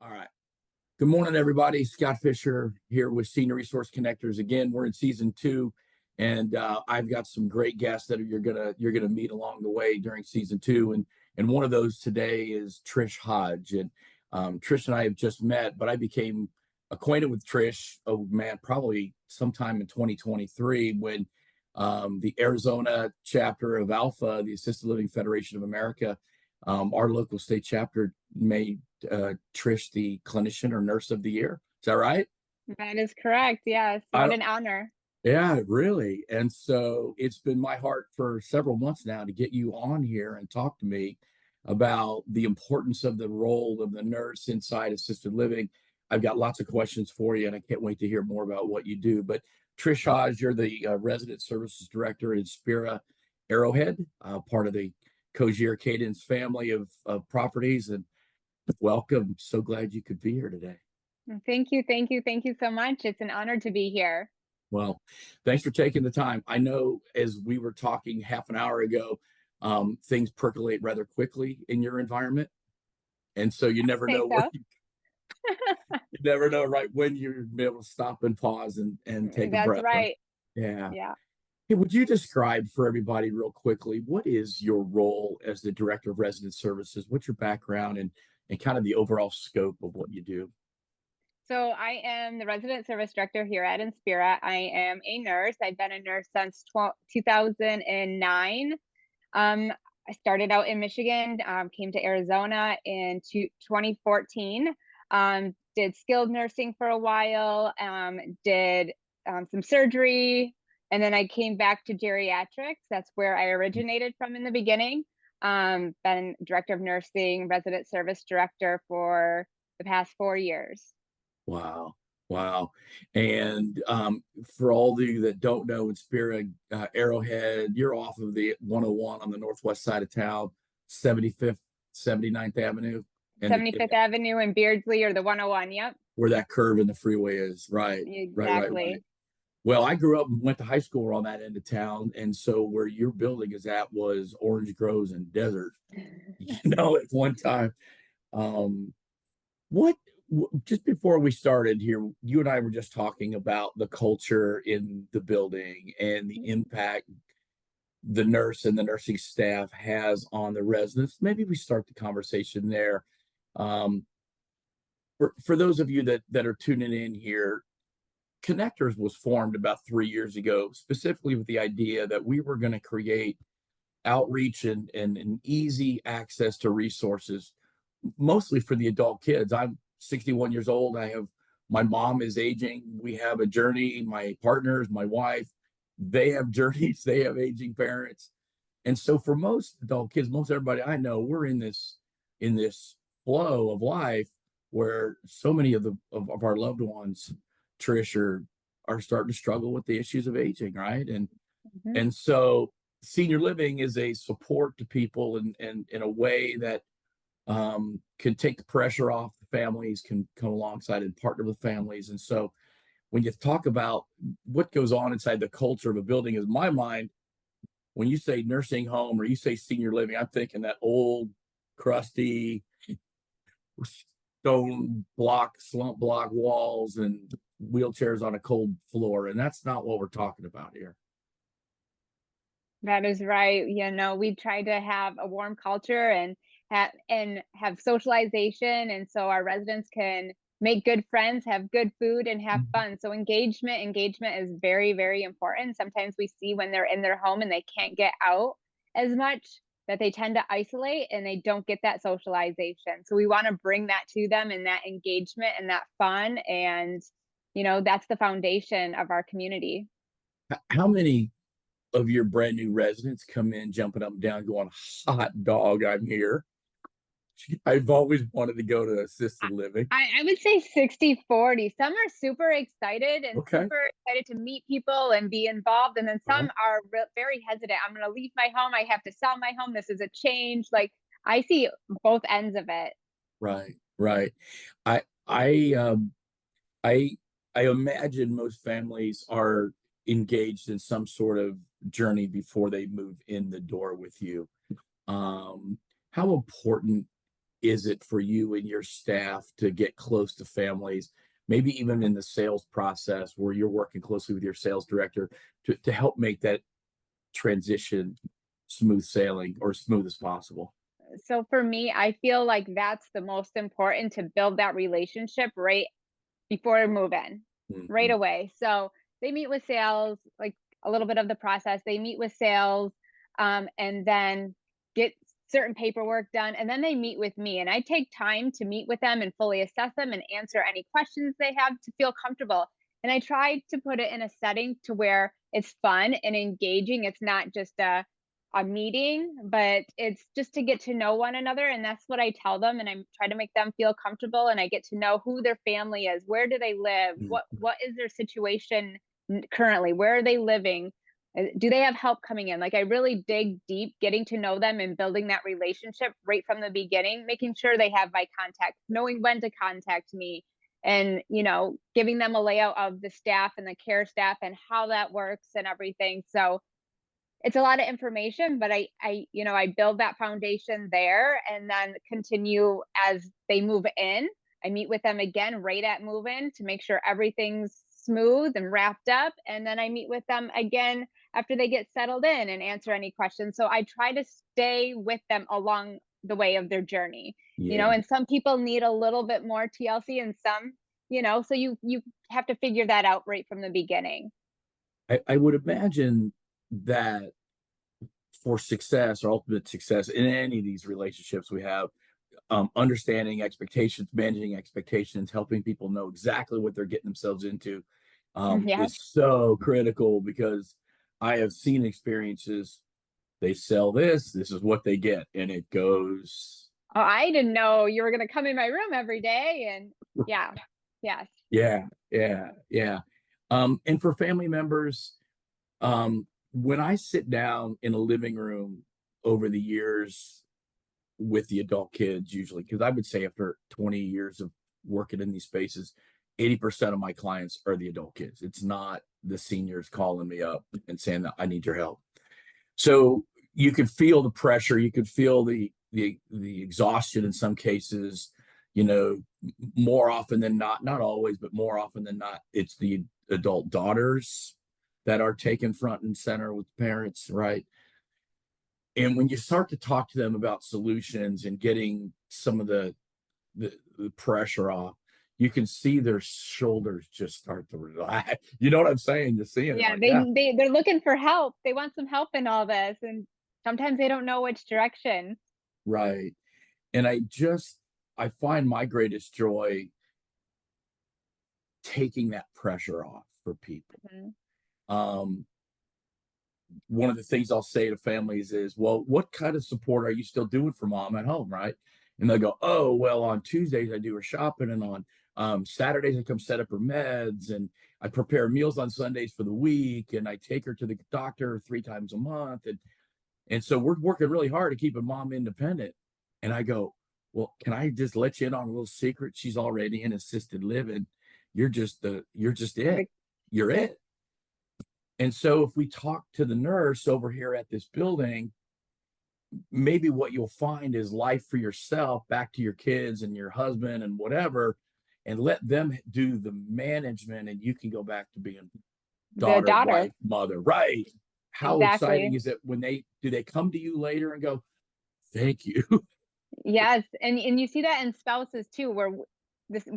All right. Good morning, everybody. Scott Fisher here with Senior Resource Connectors. Again, we're in season two, and I've got some great guests that you're gonna meet along the way during season two. And one of those today is Trish Hodge. And Trish and I have just met, but I became acquainted with Trish, oh man, probably sometime in 2023 when the Arizona chapter of Alpha, the Assisted Living Federation of America, our local state chapter made Trish the clinician or nurse of the year. Is that right? That is correct. Yes. I What don't, an honor. yeah, really. And so it's been my heart for several months now to get you on here and talk to me about the importance of the role of the nurse inside assisted living. I've got lots of questions for you, and I can't wait to hear more about what you do. But Trish Hodge, you're the resident services director at Inspira Arrowhead, part of the Cogir Cadence family of properties. And welcome. So glad you could be here today. Thank you. Thank you. Thank you so much. It's an honor to be here. Well, thanks for taking the time. I know as we were talking half an hour ago, things percolate rather quickly in your environment. And so you never Say know so. you never know right when you're able to stop and pause and take a That's breath. Right? right. Yeah. Yeah. Hey, would you describe for everybody real quickly, what is your role as the director of resident services? What's your background and kind of the overall scope of what you do? So I am the resident service director here at Inspira. I am a nurse. I've been a nurse since 2009. I started out in Michigan, came to Arizona in 2014, did skilled nursing for a while, did some surgery, and then I came back to geriatrics. That's where I originated from in the beginning. Been director of nursing, resident service director for the past 4 years. Wow. Wow. And for all of you that don't know, in Spirit, Arrowhead, you're off of the 101 on the northwest side of town, 75th, 79th Avenue, and 75th Avenue and Beardsley, or the 101. Yep, where that curve in the freeway is. Right. Right, right, right. exactly. Well, I grew up and went to high school on that end of town. And so where your building is at was orange groves and desert, at one time. Um, What, just before we started here, you and I were just talking about the culture in the building and the impact the nurse and the nursing staff has on the residents. Maybe we start the conversation there. Um, for those of you that are tuning in here, Connectors was formed about 3 years ago, specifically with the idea that we were going to create outreach and an easy access to resources, mostly for the adult kids. I'm 61 years old. My mom is aging. We have a journey. My partners, my wife, they have journeys. They have aging parents. And so for most adult kids, most everybody I know, we're in this flow of life where so many of our loved ones, Trish, are starting to struggle with the issues of aging, right? And Mhm. and so senior living is a support to people and in a way that can take the pressure off. The families can come alongside and partner with families. And so when you talk about what goes on inside the culture of a building, is my mind, when you say nursing home or you say senior living, I'm thinking that old, crusty, stone block, slump block walls and wheelchairs on a cold floor. And that's not what we're talking about here. That is right. We try to have a warm culture and have socialization, and so our residents can make good friends, have good food, and have fun. So engagement is very, very important. Sometimes we see when they're in their home and they can't get out as much that they tend to isolate and they don't get that socialization. So we want to bring that to them, and that engagement and that fun, and that's the foundation of our community. How many of your brand new residents come in jumping up and down, going, "Hot dog, I'm here"? I've always wanted to go to assisted living. I would say 60-40. Some are super excited and Okay. super excited to meet people and be involved. And then Uh-huh. some are very hesitant. I'm going to leave my home. I have to sell my home. This is a change. Like, I see both ends of it. Right, right. I I I I imagine most families are engaged in some sort of journey before they move in the door with you. Um, how important is it for you and your staff to get close to families, maybe even in the sales process where you're working closely with your sales director to help make that transition smooth sailing or smooth as possible? So for me, I feel like that's the most important, to build that relationship right before move in, right Mhm. away. So they meet with sales, like a little bit of the process. They meet with sales, and then get certain paperwork done. And then they meet with me. And I take time to meet with them and fully assess them and answer any questions they have to feel comfortable. And I try to put it in a setting to where it's fun and engaging. It's not just a meeting, but it's just to get to know one another. And that's what I tell them. And I try to make them feel comfortable. And I get to know who their family is, where do they live, Mhm. what is their situation currently, where are they living, do they have help coming in. Like, I really dig deep, getting to know them and building that relationship right from the beginning, making sure they have my contact, knowing when to contact me, and giving them a layout of the staff and the care staff and how that works and everything. So it's a lot of information, but I build that foundation there, and then continue as they move in. I meet with them again right at move in to make sure everything's smooth and wrapped up. And then I meet with them again after they get settled in and answer any questions. So I try to stay with them along the way of their journey. Yeah. And some people need a little bit more TLC, and some, so you have to figure that out right from the beginning. I would imagine that for success or ultimate success in any of these relationships we have, understanding expectations, managing expectations, helping people know exactly what they're getting themselves into, Yeah. is so critical because I have seen experiences. They sell this, this is what they get, and it goes, Oh, I didn't know you were gonna come in my room every day, and yeah. Yes. yeah, yeah, yeah. And for family members, when I sit down in a living room over the years with the adult kids, usually, because I would say after 20 years of working in these spaces, 80% of my clients are the adult kids. It's not the seniors calling me up and saying that I need your help. So you could feel the pressure, you could feel the exhaustion in some cases, more often than not, not always, but more often than not, it's the adult daughters that are taken front and center with parents, right? And when you start to talk to them about solutions and getting some of the pressure off, you can see their shoulders just start to relax. You know what I'm saying? You're seeing it Yeah, like, yeah, they're looking for help. They want some help in all this, and sometimes they don't know which direction. right. And I find my greatest joy taking that pressure off for people. Mhm. Um, One of the things I'll say to families is, well, what kind of support are you still doing for mom at home, right? And they'll go, oh, well, on Tuesdays I do her shopping, and on Saturdays I come set up her meds, and I prepare meals on Sundays for the week, and I take her to the doctor 3 times a month, and so we're working really hard to keep a mom independent. And I go, well, can I just let you in on a little secret? She's already in assisted living. You're just it. The You're it. And so if we talk to the nurse over here at this building, maybe what you'll find is life for yourself, back to your kids and your husband and whatever, and let them do the management, and you can go back to being the daughter, daughter. wife, mother. Right. How exciting Exactly. is it when they come to you later and go, thank you. Yes, and you see that in spouses too, where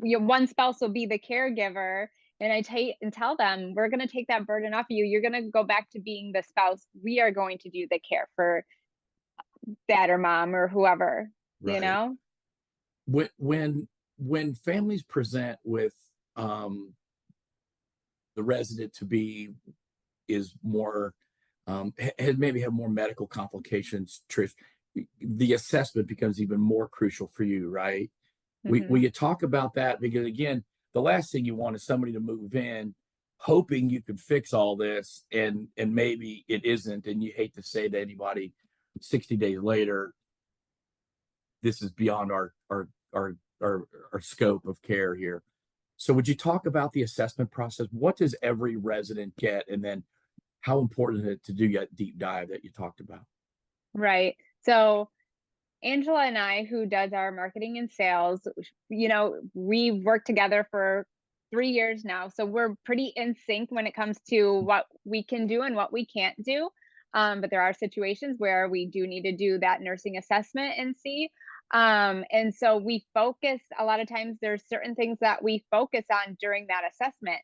your one spouse will be the caregiver, and tell them, we're gonna take that burden off of you. You're gonna go back to being the spouse. We are going to do the care for dad or mom or whoever, you Right. know? When families present with um the resident to be is more had maybe have more medical complications, Trish, the assessment becomes even more crucial for you, right? Will Mhm. you talk about that? Because again, the last thing you want is somebody to move in hoping you can fix all this, and maybe it isn't, and you hate to say to anybody 60 days later, this is beyond our scope of care here. So would you talk about the assessment process? What does every resident get? And then how important is it to do that deep dive that you talked about? Right. So Angela and I, who does our marketing and sales, we've worked together for 3 years now. So we're pretty in sync when it comes to what we can do and what we can't do. But there are situations where we do need to do that nursing assessment and see. And so we focus a lot of times, there's certain things that we focus on during that assessment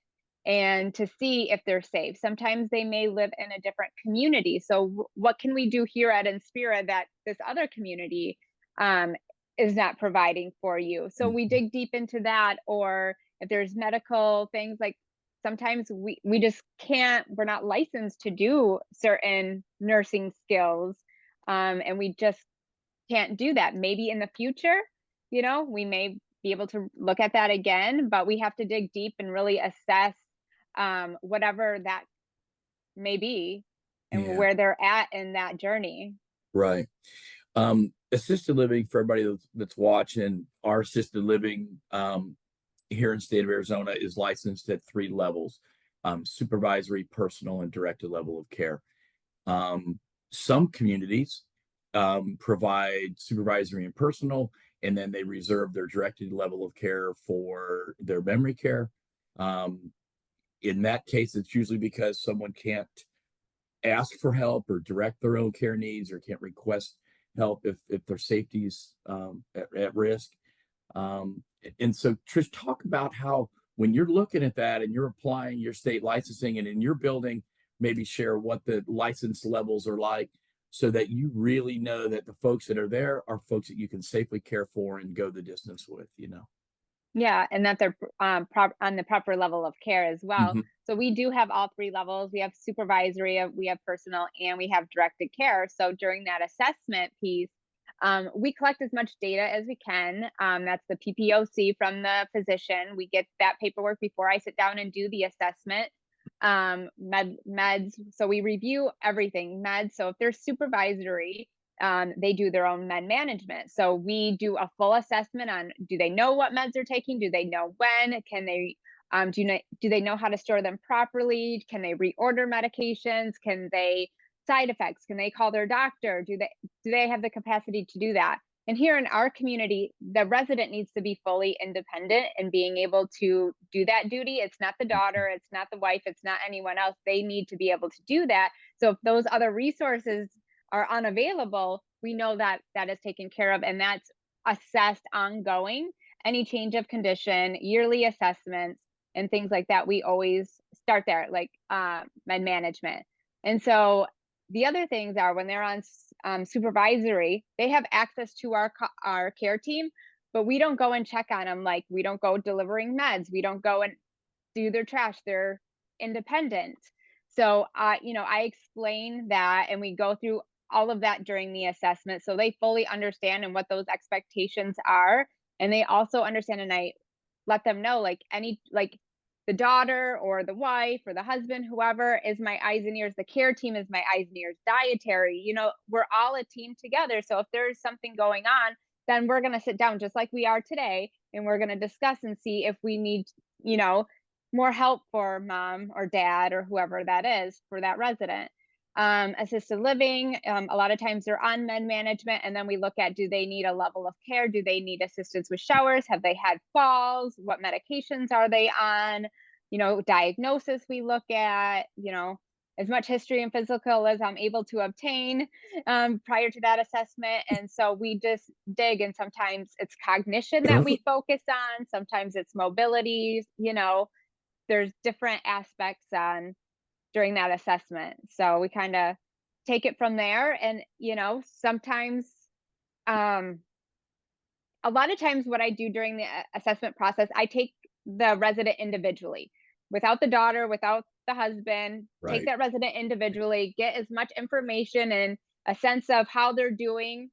and to see if they're safe. Sometimes they may live in a different community. So, what can we do here at Inspira that this other community um, is not providing for you? So, we Mhm. dig deep into that. Or if there's medical things, like sometimes we just can't, we're not licensed to do certain nursing skills. And we just can't do that. Maybe in the future, we may be able to look at that again, but we have to dig deep and really assess whatever that may be and Yeah, where they're at in that journey. right. Assisted living, for everybody that's watching, our assisted living here in the state of Arizona is licensed at 3 levels: supervisory, personal, and directed level of care. Um, some communities provide supervisory and personal, and then they reserve their directed level of care for their memory care. Um, in that case, it's usually because someone can't ask for help or direct their own care needs, or can't request help if their safety's at risk. And so, Trish, talk about how, when you're looking at that and you're applying your state licensing, and in your building, maybe share what the license levels are like, so that you really know that the folks that are there are folks that you can safely care for and go the distance with. Yeah, and that they're on the proper level of care as well. Hmm. So we do have all 3 levels. We have supervisory, we have personal, and we have directed care. So during that assessment piece, we collect as much data as we can. That's the PPOC from the physician. We get that paperwork before I sit down and do the assessment. Meds. So we review everything meds. So if they're supervisory, they do their own med management. So we do a full assessment on, do they know what meds they're taking? Do they know when? Can they do they know how to store them properly? Can they reorder medications? Can they side effects? Can they call their doctor? Do they have the capacity to do that? And here in our community, the resident needs to be fully independent and being able to do that duty. It's not the daughter, it's not the wife, it's not anyone else. They need to be able to do that. So if those other resources are unavailable, we know that that is taken care of, and that's assessed ongoing. Any change of condition, yearly assessments, and things like that, we always start there, like med management. And so the other things are, when they're on supervisory, they have access to our care team, but we don't go and check on them. Like, we don't go delivering meds. We don't go and do their trash. They're independent. So, I explain that, and we go through all of that during the assessment, so they fully understand and what those expectations are, and they also understand. And I let them know, like, the daughter or the wife or the husband, whoever, is my eyes and ears. The care team is my eyes and ears. Dietary, we're all a team together. So if there's something going on, then we're going to sit down just like we are today, and we're going to discuss and see if we need, you know, more help for mom or dad or whoever that is for that resident. Assisted living, a lot of times they're on med management, and then we look at, do they need a level of care? Do they need assistance with showers? Have they had falls? What medications are they on? Diagnosis we look at, as much history and physical as I'm able to obtain prior to that assessment. And so we just dig, and sometimes it's cognition that we focus on, sometimes it's mobility, there's different aspects on during that assessment. So we kind of take it from there. And, sometimes, um, a lot of times what I do during the assessment process, I take the resident individually, without the daughter, without the husband, take Right. that resident individually, get as much information and a sense of how they're doing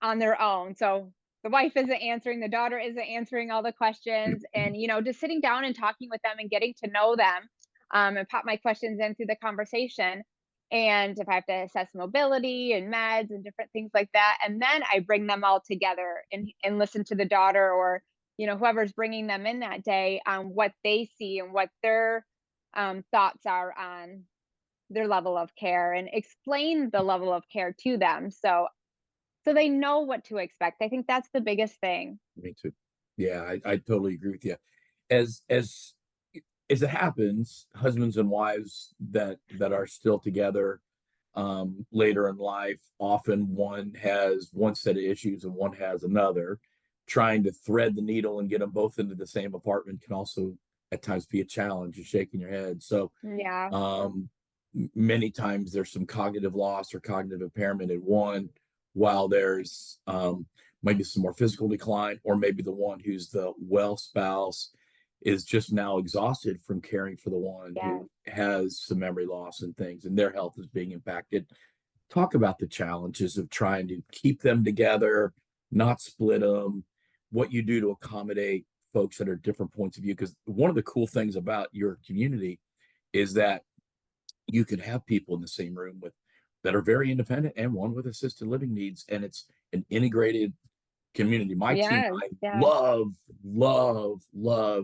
on their own. So the wife isn't answering, the daughter isn't answering all the questions, and just sitting down and talking with them and getting to know them, and pop my questions in through the conversation. And if I have to assess mobility and meds and different things like that, and then I bring them all together and listen to the daughter, or whoever's bringing them in that day, on what they see and what their thoughts are on their level of care, and explain the level of care to them. So so they know what to expect. I think that's the biggest thing. Me too. Yeah, I totally agree with you. As as as it happens, husbands and wives that are still together later in life, often one has one set of issues and one has another. Trying to thread the needle and get them both into the same apartment can also at times be a challenge. You're shaking your head. So Yeah. um, many times there's some cognitive loss or cognitive impairment in one, while there's maybe some more physical decline, or maybe the one who's the well spouse is just now exhausted from caring for the one Yeah. who has some memory loss and things, and their health is being impacted. Talk about the challenges of trying to keep them together, not split them, what you do to accommodate folks that are different points of view. Because one of the cool things about your community is that you could have people in the same room with that are very independent and one with assisted living needs, and it's an integrated community. My team Yes. and I Yeah. love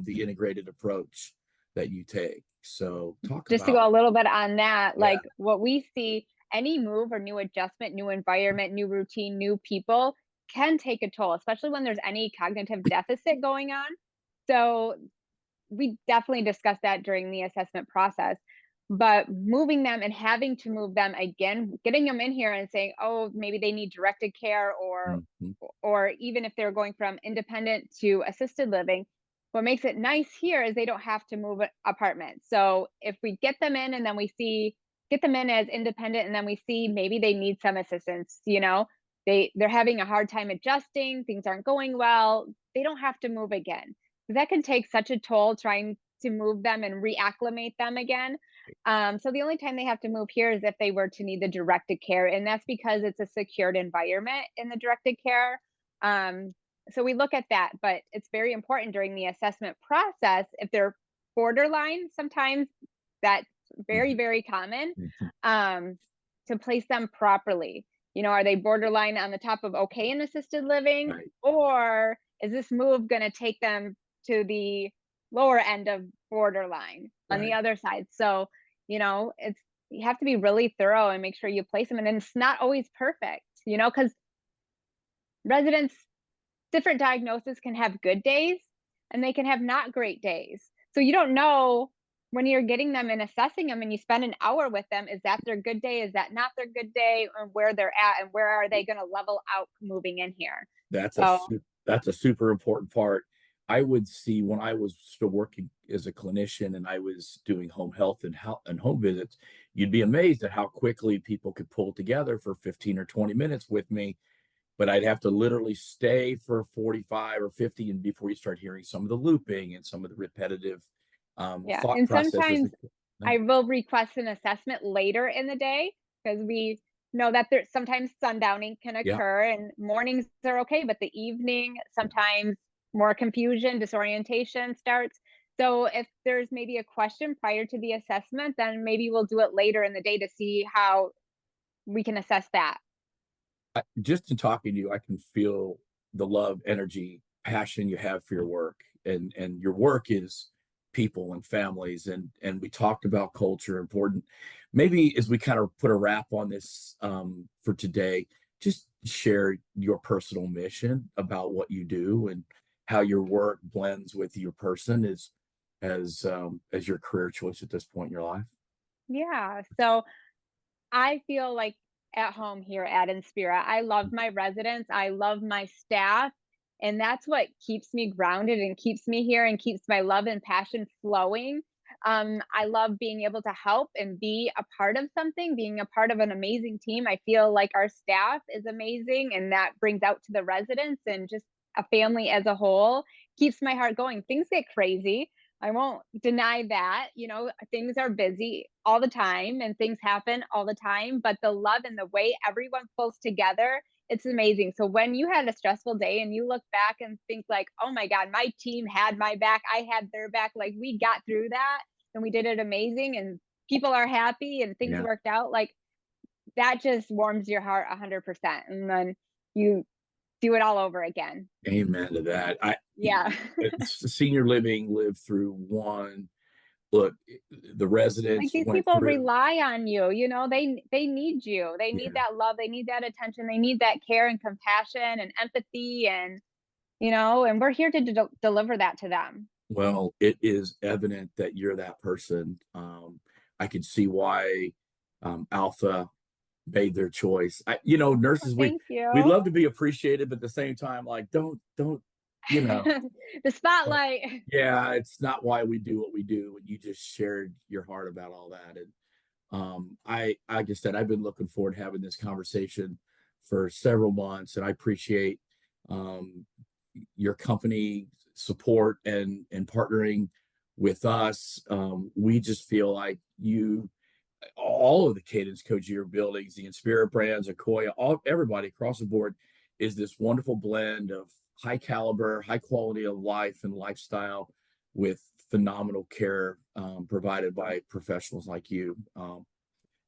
the integrated approach that you take. So talk Just to about go a little bit on that, yeah, like what we see, any move or new adjustment, new environment, new routine, new people can take a toll, especially when there's any cognitive deficit going on. So we definitely discussed that during the assessment process. But moving them and having to move them again, getting them in here and saying, oh, maybe they need directed care, mhm, or even if they're going from independent to assisted living, what makes it nice here is they don't have to move apartments. So if we get them in and then we see get them in as independent and then we see maybe they need some assistance, they're having a hard time adjusting, things aren't going well, they don't have to move again. That can take such a toll trying to move them and reacclimate them again. So the only time they have to move here is if they were to need the directed care, and that's because it's a secured environment in the directed care. Um, so we look at that, but it's very important during the assessment process. If they're borderline, sometimes that's very, mhm, very common, mhm, um, to place them properly. Are they borderline on the top of okay in assisted living, right, or is this move going to take them to the lower end of borderline on the right, other side? So, it's you have to be really thorough and make sure you place them. And then it's not always perfect, because residents, different diagnoses can have good days and they can have not great days. So you don't know when you're getting them and assessing them and you spend an hour with them, is that their good day? Is that not their good day? Or where they're at and where are they going to level out moving in here? So, that's a super important part. I would see when I was still working as a clinician and I was doing home health and home visits, you'd be amazed at how quickly people could pull together for 15 or 20 minutes with me, but I'd have to literally stay for 45 or 50 and before you start hearing some of the looping and some of the repetitive yeah. thought And processes. sometimes I will request an assessment later in the day because we know that there's sometimes sundowning can Yeah, occur and mornings are okay, but the evening, sometimes more confusion, disorientation starts. So if there's maybe a question prior to the assessment, then maybe we'll do it later in the day to see how we can assess that. just in talking to you, I can feel the love, energy, passion you have for your work, and your work is people and families, and we talked about culture important. Maybe as we kind of put a wrap on this for today, just share your personal mission about what you do and how your work blends with your person as your career choice at this point in your life. Yeah. So I feel like at home here at Inspira. I love my residents, I love my staff, and that's what keeps me grounded and keeps me here and keeps my love and passion flowing. I love being able to help and be a part of something, being a part of an amazing team. I feel like our staff is amazing, and that brings out to the residents and just a family as a whole. Keeps my heart going. Things get crazy. I won't deny that. Things are busy all the time and things happen all the time, but the love and the way everyone pulls together, it's amazing. So when you had a stressful day and you look back and think like, "Oh my god, my team had my back, I had their back, like we got through that and we did it amazing and people are happy and things Yeah, worked out." Like that just warms your heart 100%. And then you do it all over again. amen to that. Yeah. Senior living lived through one look, the Like, residents these went people through. rely on you, you know, they need you. They need Yeah. that love, they need that attention, they need that care and compassion and empathy and, you know, and we're here to deliver that to them. Well, it is evident that you're that person. I can see why Alpha made their choice. Oh, Nurses, thank we you. love to be appreciated, but at the same time, like, don't, you know. The But spotlight. yeah, it's not why we do what we do. And you just shared your heart about all that. And like I said, I've been looking forward to having this conversation for several months, and I appreciate um, your company support and partnering with us. We just feel like all of the Cadence Cogir buildings, the Inspira brands, Akoya, everybody across the board is this wonderful blend of high caliber, high quality of life and lifestyle with phenomenal care provided by professionals like you. And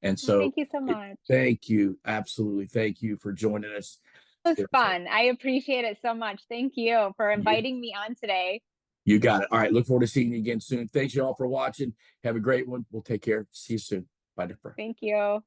Well, so, thank you so much. thank you, absolutely, thank you for joining us. It was Seriously, fun. I appreciate it so much. Thank you for you inviting me on today. you got it. All right, look forward to seeing you again soon. Thanks you all for watching. Have a great one. We'll take care. See you soon. Bye, Deborah. Thank you.